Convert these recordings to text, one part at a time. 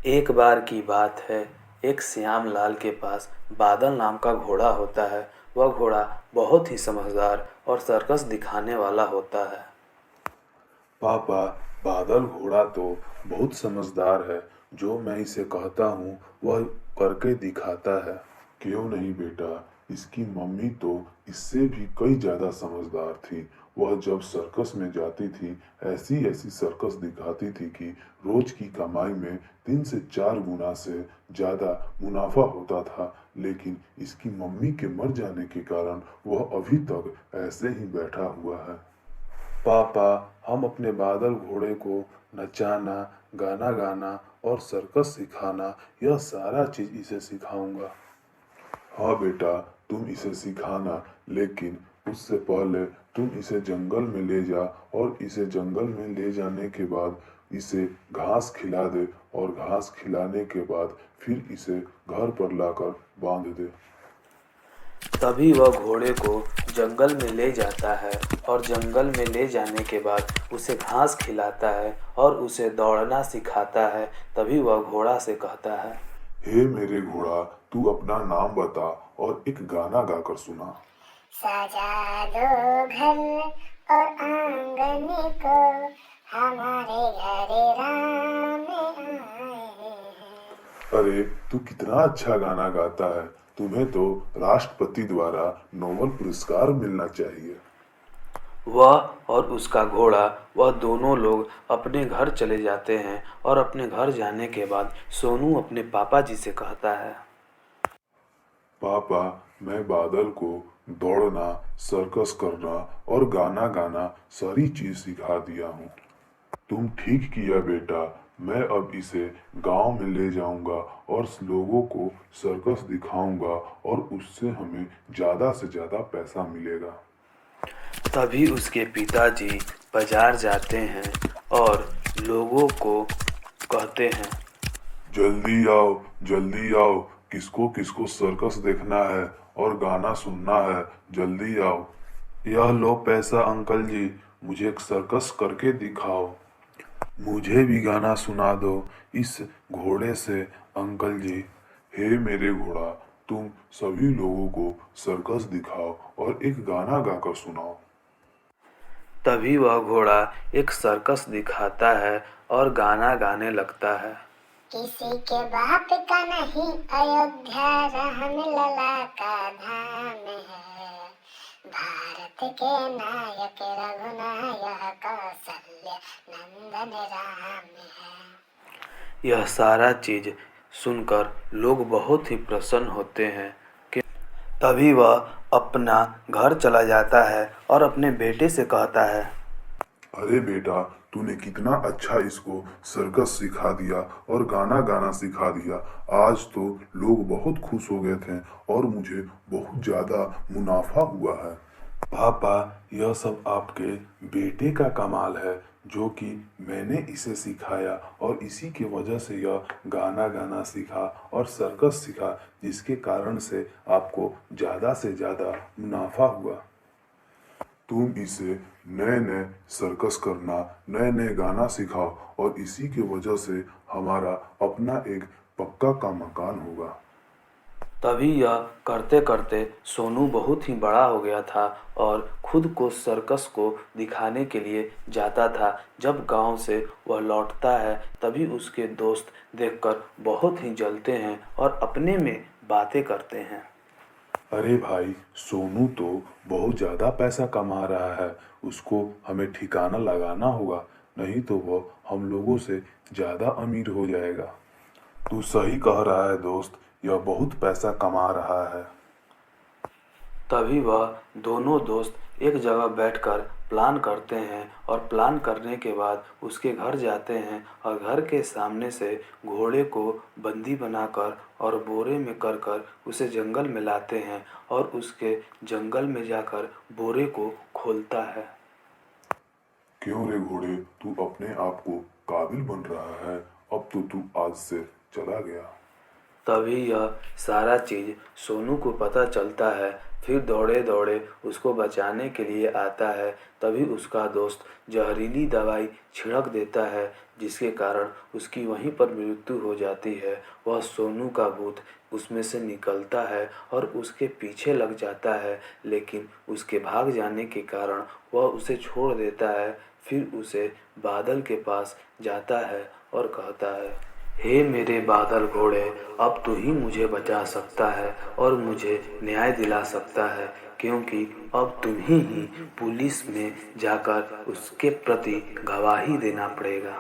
एक बार की बात है। एक श्याम लाल के पास बादल नाम का घोड़ा होता है। वह घोड़ा बहुत ही समझदार और सर्कस दिखाने वाला होता है। पापा, बादल घोड़ा तो बहुत समझदार है। जो मैं इसे कहता हूँ वह करके दिखाता है। क्यों नहीं बेटा, इसकी मम्मी तो इससे भी कई ज्यादा समझदार थी। वह जब सर्कस में जाती थी, ऐसी ऐसी सर्कस दिखाती थी कि रोज की कमाई में 3 से 4 गुना से ज्यादा मुनाफा होता था। लेकिन इसकी मम्मी के मर जाने के कारण वह अभी तक ऐसे ही बैठा हुआ है। पापा, हम अपने बादल घोड़े को नचाना, गाना गाना और सर्कस सिखाना, यह सारा चीज इसे सिखाऊंगा। हाँ बेटा, तुम इसे सिखाना, लेकिन उससे पहले तुम इसे जंगल में ले जा और इसे जंगल में ले जाने के बाद इसे घास खिला दे और घास खिलाने के बाद फिर इसे घर पर लाकर बांध दे। तभी वह घोड़े को जंगल में ले जाता है और जंगल में ले जाने के बाद उसे घास खिलाता है और उसे दौड़ना सिखाता है। तभी वह घोड़ा से कहता है, हे मेरे घोड़ा, तू अपना नाम बता और एक गाना गाकर सुना। सजा दो घर और आंगन को, हमारे घर राम आए हैं। अरे, तू कितना अच्छा गाना गाता है। तुम्हें तो राष्ट्रपति द्वारा नोबेल पुरस्कार मिलना चाहिए। वह और उसका घोड़ा, वह दोनों लोग अपने घर चले जाते हैं और अपने घर जाने के बाद सोनू अपने पापा जी से कहता है, पापा, मैं बादल को दौड़ना, सर्कस करना और गाना गाना सारी चीज सिखा दिया हूँ। तुम ठीक किया बेटा। मैं अब इसे गांव में ले जाऊंगा और लोगों को सर्कस दिखाऊंगा और उससे हमें ज्यादा से ज्यादा पैसा मिलेगा। तभी उसके पिताजी बाजार जाते हैं और लोगों को कहते हैं, जल्दी आओ, जल्दी आओ, किसको किसको सर्कस देखना है और गाना सुनना है, जल्दी आओ। यह लो पैसा अंकल जी, मुझे एक सर्कस करके दिखाओ। मुझे भी गाना सुना दो इस घोड़े से अंकल जी। हे मेरे घोड़ा, तुम सभी लोगों को सर्कस दिखाओ और एक गाना गाकर सुनाओ। तभी वह घोड़ा एक सर्कस दिखाता है और गाना गाने लगता है। किसी के बाप का नहीं अयोध्या, राम लला का धाम है। भारत के नायक रघुनायक, कौशल्य नंदन राम है। यह सारा चीज सुनकर लोग बहुत ही प्रसन्न होते हैं कि तभी वह अपना घर चला जाता है और अपने बेटे से कहता है, अरे बेटा, तूने कितना अच्छा इसको सर्कस सिखा दिया और गाना गाना सिखा दिया। आज तो लोग बहुत खुश हो गए थे और मुझे बहुत ज्यादा मुनाफा हुआ है। पापा, यह सब आपके बेटे का कमाल है, जो कि मैंने इसे सिखाया और इसी की वजह से यह गाना गाना सीखा और सर्कस सीखा, जिसके कारण से आपको ज्यादा से ज्यादा मुनाफा हुआ। तुम इसे नए नए सर्कस करना, नए नए गाना सिखाओ और इसी की वजह से हमारा अपना एक पक्का का मकान होगा। तभी यह करते करते सोनू बहुत ही बड़ा हो गया था और खुद को सर्कस को दिखाने के लिए जाता था। जब गांव से वह लौटता है तभी उसके दोस्त देखकर बहुत ही जलते हैं और अपने में बातें करते हैं। अरे भाई, सोनू तो बहुत ज्यादा पैसा कमा रहा है। उसको हमें ठिकाना लगाना होगा, नहीं तो वह हम लोगों से ज्यादा अमीर हो जाएगा। तू सही कह रहा है दोस्त, यह बहुत पैसा कमा रहा है। तभी वह दोनों दोस्त एक जगह बैठकर प्लान करते हैं और प्लान करने के बाद उसके घर जाते हैं और घर के सामने से घोड़े को बंदी बनाकर और बोरे में कर कर उसे जंगल में लाते हैं और उसके जंगल में जाकर बोरे को खोलता है। क्यों रे घोड़े, तू अपने आप को काबिल बन रहा है। अब तो तू आज से चला गया। तभी यह सारा चीज़ सोनू को पता चलता है। फिर दौड़े दौड़े उसको बचाने के लिए आता है। तभी उसका दोस्त जहरीली दवाई छिड़क देता है, जिसके कारण उसकी वहीं पर मृत्यु हो जाती है। वह सोनू का भूत उसमें से निकलता है और उसके पीछे लग जाता है, लेकिन उसके भाग जाने के कारण वह उसे छोड़ देता है। फिर उसे बादल के पास जाता है और कहता है, हे मेरे बादल घोड़े, अब तू ही मुझे बचा सकता है और मुझे न्याय दिला सकता है, क्योंकि अब तुम्हें ही पुलिस में जाकर उसके प्रति गवाही देना पड़ेगा।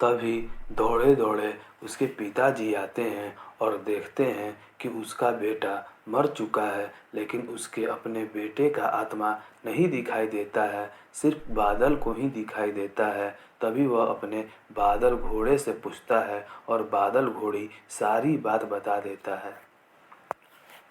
तभी दौड़े दौड़े उसके पिताजी आते हैं और देखते हैं कि उसका बेटा मर चुका है, लेकिन उसके अपने बेटे का आत्मा नहीं दिखाई देता है, सिर्फ बादल को ही दिखाई देता है। तभी वह अपने बादल घोड़े से पूछता है और बादल घोड़ी सारी बात बता देता है।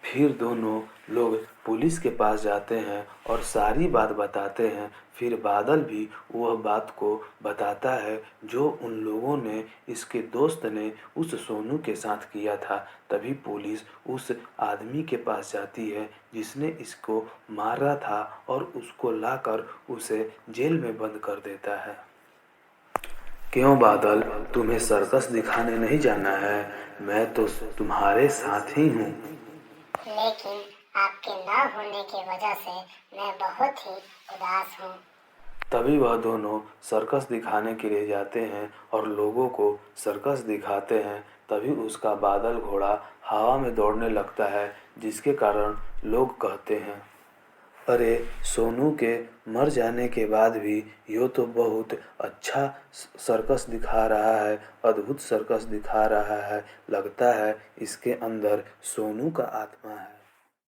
फिर दोनों लोग पुलिस के पास जाते हैं और सारी बात बताते हैं। फिर बादल भी वह बात को बताता है जो उन लोगों ने, इसके दोस्त ने उस सोनू के साथ किया था। तभी पुलिस उस आदमी के पास जाती है जिसने इसको मारा था और उसको लाकर उसे जेल में बंद कर देता है। क्यों बादल, तुम्हें सर्कस दिखाने नहीं जाना है? मैं तो तुम्हारे साथ ही हूँ। लेकिन आपके ना होने की वजह से मैं बहुत ही उदास हूँ। तभी वह दोनों सर्कस दिखाने के लिए जाते हैं और लोगों को सर्कस दिखाते हैं। तभी उसका बादल घोड़ा हवा में दौड़ने लगता है, जिसके कारण लोग कहते हैं, अरे सोनू के मर जाने के बाद भी यो तो बहुत अच्छा सर्कस दिखा रहा है, अद्भुत सर्कस दिखा रहा है। लगता है इसके अंदर सोनू का आत्मा है।